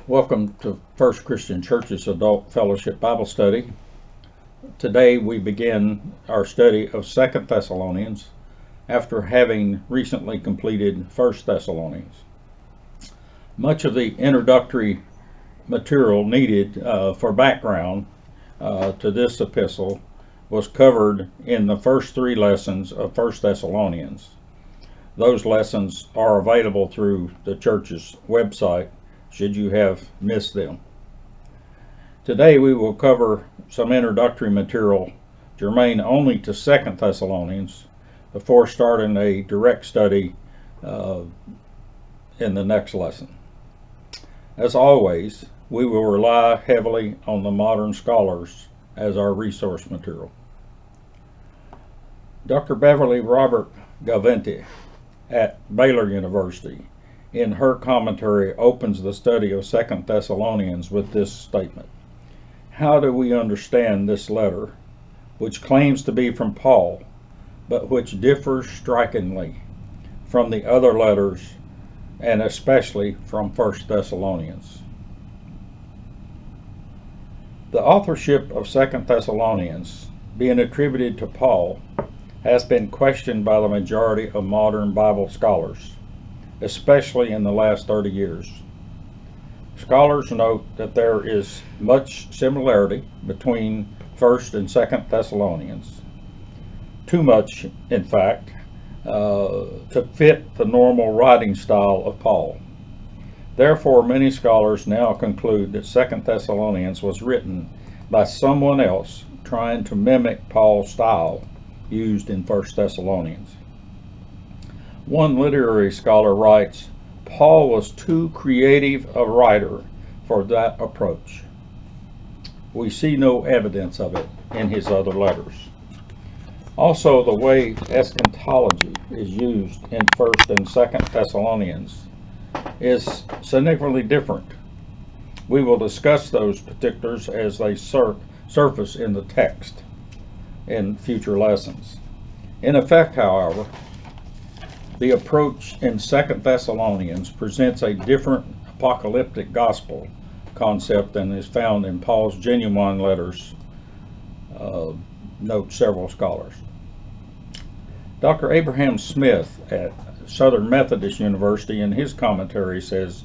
Welcome to First Christian Church's Adult Fellowship Bible Study. Today we begin our study of 2 Thessalonians after having recently completed 1 Thessalonians. Much of the introductory material needed for background to this epistle was covered in the first three lessons of 1 Thessalonians. Those lessons are available through the church's website should you have missed them. Today we will cover some introductory material germane only to 2 Thessalonians before starting a direct study in the next lesson. As always, we will rely heavily on the modern scholars as our resource material. Dr. Beverly Robert Gaventi at Baylor University in her commentary opens the study of 2 Thessalonians with this statement. How do we understand this letter, which claims to be from Paul, but which differs strikingly from the other letters, and especially from 1 Thessalonians? The authorship of 2 Thessalonians, being attributed to Paul, has been questioned by the majority of modern Bible scholars, especially in the last 30 years. Scholars note that there is much similarity between 1st and 2nd Thessalonians, too much, in fact, to fit the normal writing style of Paul. Therefore, many scholars now conclude that 2 Thessalonians was written by someone else trying to mimic Paul's style used in 1 Thessalonians. One literary scholar writes, Paul was too creative a writer for that approach. We see no evidence of it in his other letters. Also, the way eschatology is used in 1st and 2nd Thessalonians is significantly different. We will discuss those particulars as they surface in the text in future lessons. In effect, however, the approach in 2 Thessalonians presents a different apocalyptic gospel concept than is found in Paul's genuine letters, note several scholars. Dr. Abraham Smith at Southern Methodist University in his commentary says,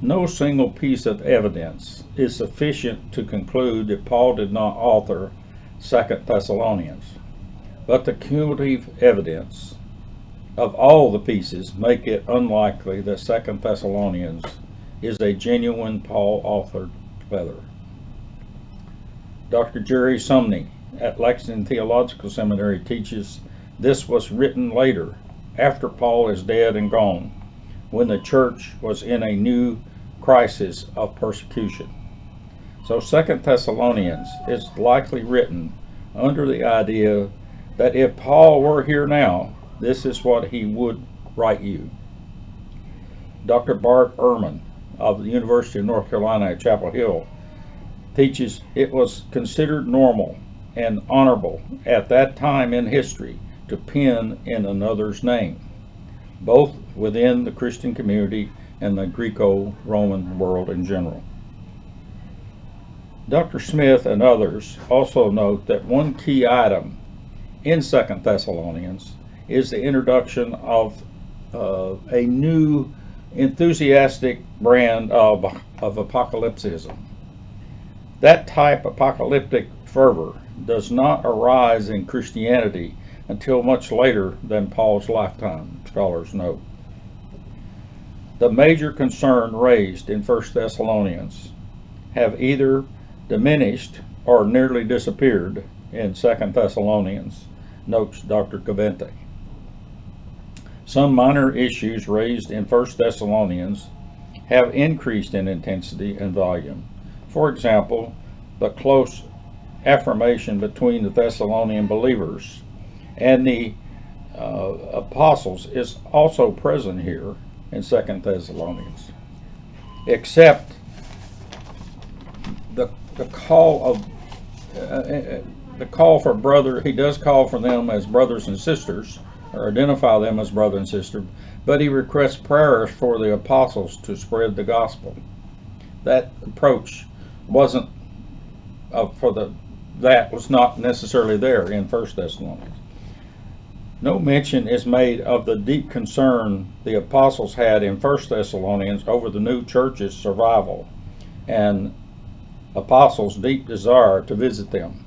no single piece of evidence is sufficient to conclude that Paul did not author 2 Thessalonians, but the cumulative evidence of all the pieces make it unlikely that 2 Thessalonians is a genuine Paul-authored letter. Dr. Jerry Sumney at Lexington Theological Seminary teaches this was written later, after Paul is dead and gone, when the church was in a new crisis of persecution. So 2 Thessalonians is likely written under the idea that if Paul were here now, this is what he would write you. Dr. Bart Ehrman of the University of North Carolina at Chapel Hill teaches it was considered normal and honorable at that time in history to pen in another's name, both within the Christian community and the Greco-Roman world in general. Dr. Smith and others also note that one key item in 2 Thessalonians is the introduction of a new enthusiastic brand of apocalypticism. That type of apocalyptic fervor does not arise in Christianity until much later than Paul's lifetime, scholars note. The major concern raised in 1 Thessalonians have either diminished or nearly disappeared in 2 Thessalonians, notes Dr. Gaventi. Some minor issues raised in 1 Thessalonians have increased in intensity and volume. For example, the close affirmation between the Thessalonian believers and the apostles is also present here in 2 Thessalonians, except the call for brother. He does call for them as brothers and sisters, or identify them as brother and sister, but he requests prayers for the apostles to spread the gospel. that approach wasn't that was not necessarily there in 1 Thessalonians. No mention is made of the deep concern the apostles had in 1 Thessalonians over the new church's survival and apostles' deep desire to visit them.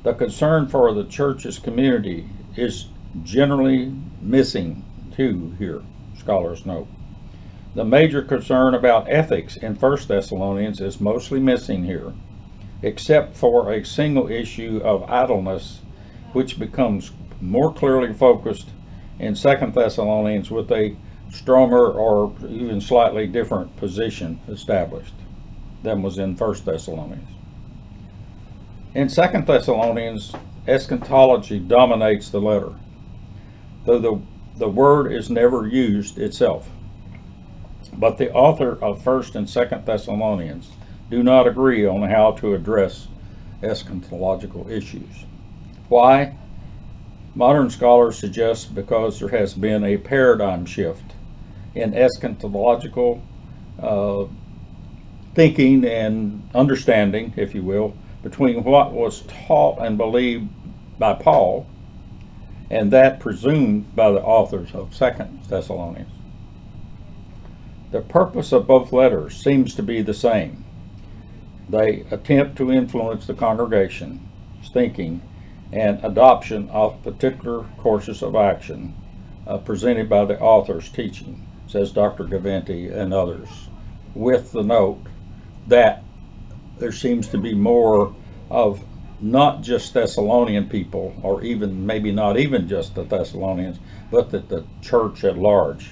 The concern for the church's community is generally missing too here, scholars note. The major concern about ethics in 1 Thessalonians is mostly missing here, except for a single issue of idleness, which becomes more clearly focused in 2 Thessalonians with a stronger or even slightly different position established than was in 1 Thessalonians. In 2 Thessalonians, eschatology dominates the letter, though the word is never used itself. But the author of 1 and 2 Thessalonians do not agree on how to address eschatological issues. Why? Modern scholars suggest because there has been a paradigm shift in eschatological thinking and understanding, if you will, between what was taught and believed by Paul and that presumed by the authors of 2 Thessalonians. The purpose of both letters seems to be the same. They attempt to influence the congregation's thinking and adoption of particular courses of action presented by the author's teaching, says Dr. Gaventi and others, with the note that there seems to be more of not just Thessalonian people, or even maybe not even just the Thessalonians, but that the church at large.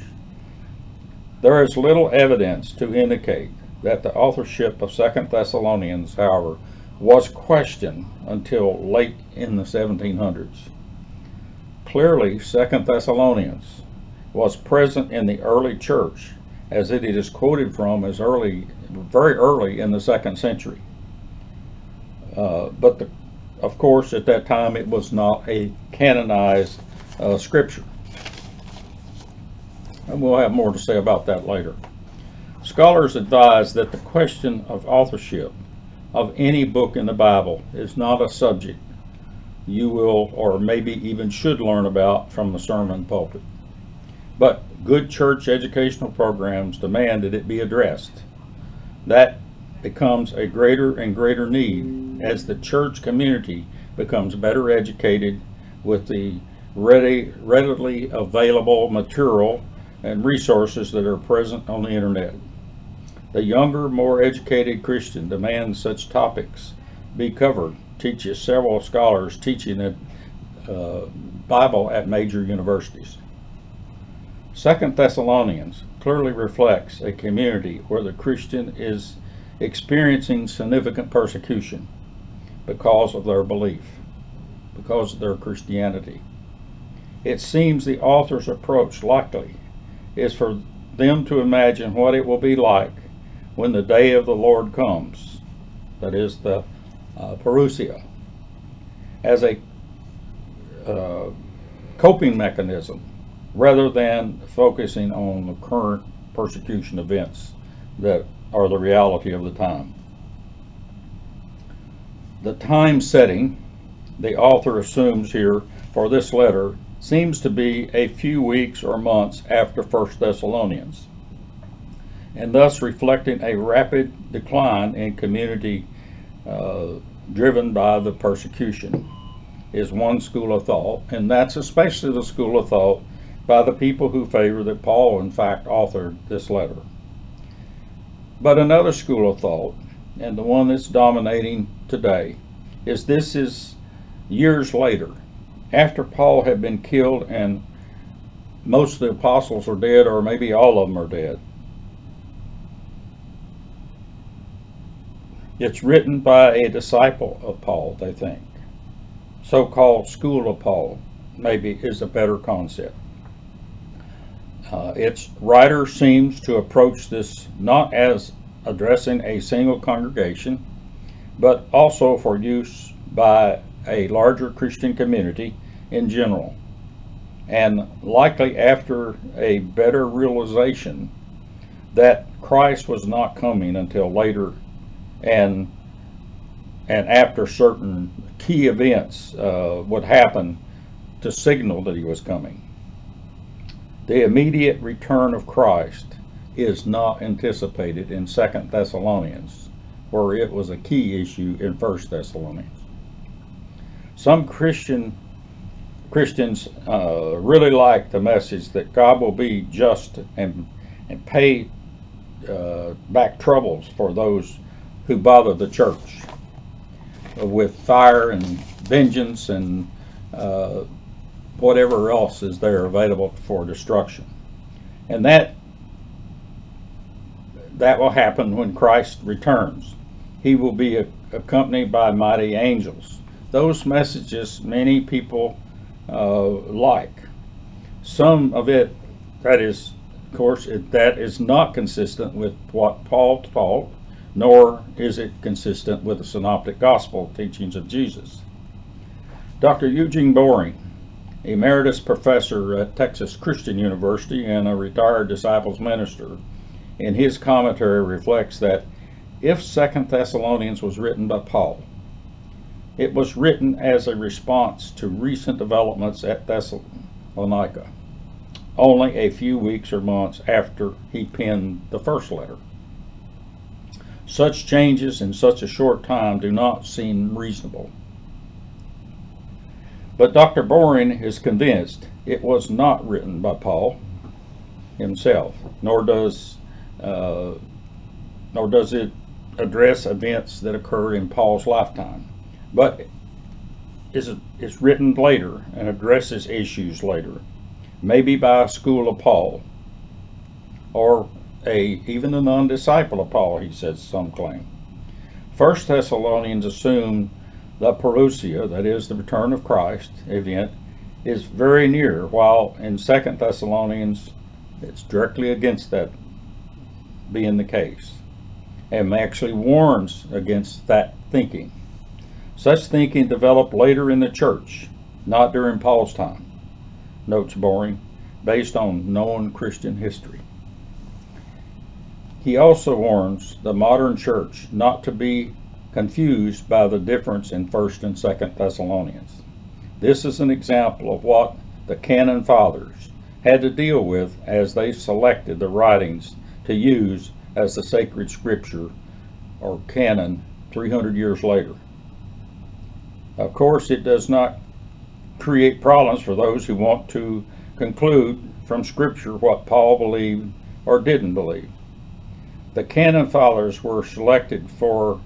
There is little evidence to indicate that the authorship of 2 Thessalonians, however, was questioned until late in the 1700s. Clearly, 2 Thessalonians was present in the early church, as it is quoted from as very early in the 2nd century. But of course, at that time, it was not a canonized scripture. And we'll have more to say about that later. Scholars advise that the question of authorship of any book in the Bible is not a subject you will or maybe even should learn about from the sermon pulpit. But good church educational programs demand that it be addressed. That becomes a greater and greater need as the church community becomes better educated with the readily available material and resources that are present on the internet. The younger, more educated Christian demands such topics be covered, teaches several scholars teaching the Bible at major universities. 2 Thessalonians clearly reflects a community where the Christian is experiencing significant persecution because of their belief, because of their Christianity. It seems the author's approach likely is for them to imagine what it will be like when the day of the Lord comes, that is the parousia, as a coping mechanism rather than focusing on the current persecution events that are the reality of the time. The time setting the author assumes here for this letter seems to be a few weeks or months after 1 Thessalonians, and thus reflecting a rapid decline in community driven by the persecution, is one school of thought, and that's especially the school of thought by the people who favor that Paul, in fact, authored this letter. But another school of thought, and the one that's dominating today, is this is years later, after Paul had been killed and most of the apostles are dead, or maybe all of them are dead. It's written by a disciple of Paul, they think. So-called school of Paul, maybe, is a better concept. Its writer seems to approach this not as addressing a single congregation, but also for use by a larger Christian community in general, and likely after a better realization that Christ was not coming until later and after certain key events would happen to signal that he was coming. The immediate return of Christ is not anticipated in 2 Thessalonians, where it was a key issue in 1 Thessalonians. Some Christians really like the message that God will be just and pay back troubles for those who bother the church with fire and vengeance and whatever else is there available for destruction. And that will happen when Christ returns. He will be accompanied by mighty angels. Those messages many people like. Some of it, that is, of course, that is not consistent with what Paul taught, nor is it consistent with the synoptic gospel teachings of Jesus. Dr. Eugene Boring, emeritus professor at Texas Christian University and a retired disciples minister, in his commentary reflects that if 2 Thessalonians was written by Paul, it was written as a response to recent developments at Thessalonica, only a few weeks or months after he penned the first letter. Such changes in such a short time do not seem reasonable. But Dr. Boring is convinced it was not written by Paul himself, nor does it address events that occurred in Paul's lifetime, but is written later and addresses issues later, maybe by a school of Paul, or even a non-disciple of Paul, he says, some claim. 1 Thessalonians assume the parousia, that is, the return of Christ event, is very near, while in 2 Thessalonians it's directly against that being the case, and actually warns against that thinking. Such thinking developed later in the church, not during Paul's time, notes Boring, based on known Christian history. He also warns the modern church not to be confused by the difference in 1 and 2 Thessalonians. This is an example of what the canon fathers had to deal with as they selected the writings to use as the sacred scripture or canon 300 years later. Of course, it does not create problems for those who want to conclude from scripture what Paul believed or didn't believe. The canon fathers were selecting for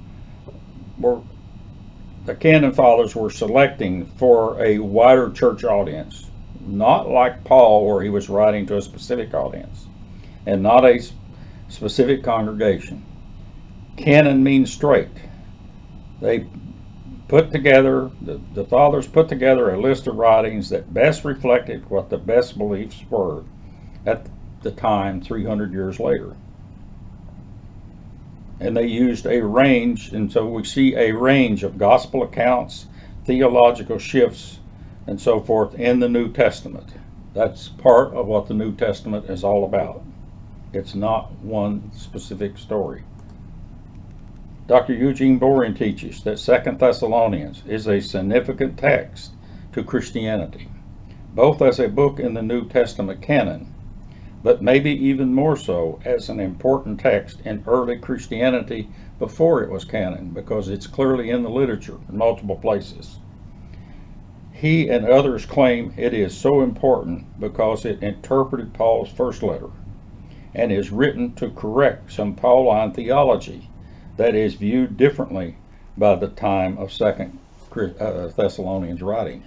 a wider church audience, not like Paul, where he was writing to a specific audience and not a specific congregation. Canon means straight. They put together, the fathers put together a list of writings that best reflected what the best beliefs were at the time 300 years later. And they used a range, and so we see a range of gospel accounts, theological shifts, and so forth in the New Testament. That's part of what the New Testament is all about. It's not one specific story. Dr. Eugene Boring teaches that 2 Thessalonians is a significant text to Christianity, both as a book in the New Testament canon, but maybe even more so as an important text in early Christianity before it was canon, because it's clearly in the literature in multiple places. He and others claim it is so important because it interpreted Paul's first letter and is written to correct some Pauline theology that is viewed differently by the time of 2 Thessalonians writing.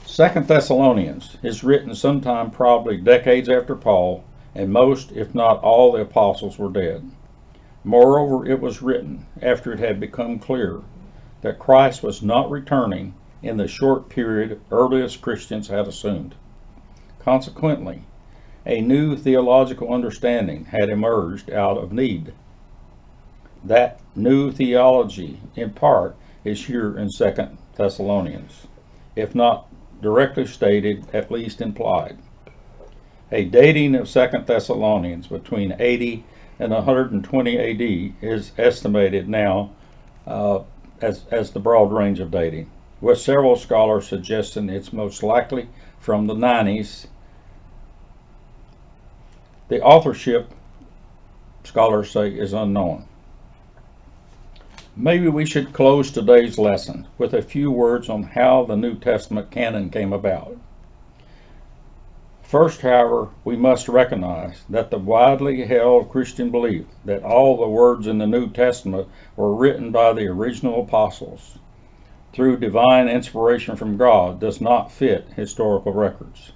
2 Thessalonians is written sometime probably decades after Paul, and most, if not all, the apostles were dead. Moreover, it was written after it had become clear that Christ was not returning in the short period earliest Christians had assumed. Consequently, a new theological understanding had emerged out of need. That new theology, in part, is here in 2 Thessalonians, if not directly stated, at least implied. A dating of 2 Thessalonians between 80 and 120 AD is estimated now as the broad range of dating, with several scholars suggesting it's most likely from the 90s. The authorship, scholars say, is unknown. Maybe we should close today's lesson with a few words on how the New Testament canon came about. First, however, we must recognize that the widely held Christian belief that all the words in the New Testament were written by the original apostles through divine inspiration from God does not fit historical records.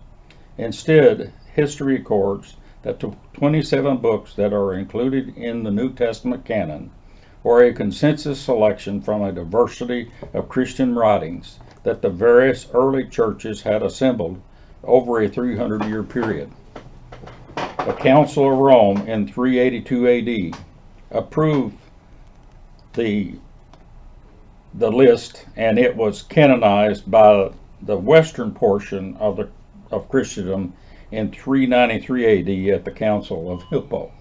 Instead, history records that the 27 books that are included in the New Testament canon were a consensus selection from a diversity of Christian writings that the various early churches had assembled over a 300-year period. The Council of Rome in 382 AD approved the list, and it was canonized by the western portion of Christendom in 393 AD at the Council of Hippo.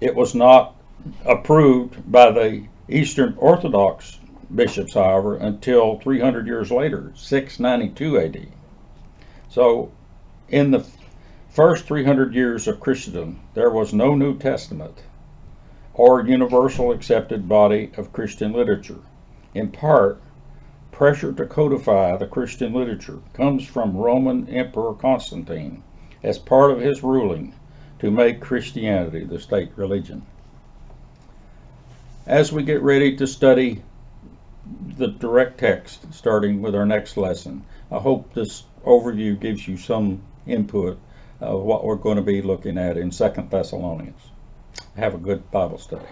It was not approved by the Eastern Orthodox bishops, however, until 300 years later, 692 AD. So, in the first 300 years of Christendom, there was no New Testament or universal accepted body of Christian literature. In part, pressure to codify the Christian literature comes from Roman Emperor Constantine as part of his ruling to make Christianity the state religion. As we get ready to study the direct text, starting with our next lesson, I hope this overview gives you some input of what we're going to be looking at in 2 Thessalonians. Have a good Bible study.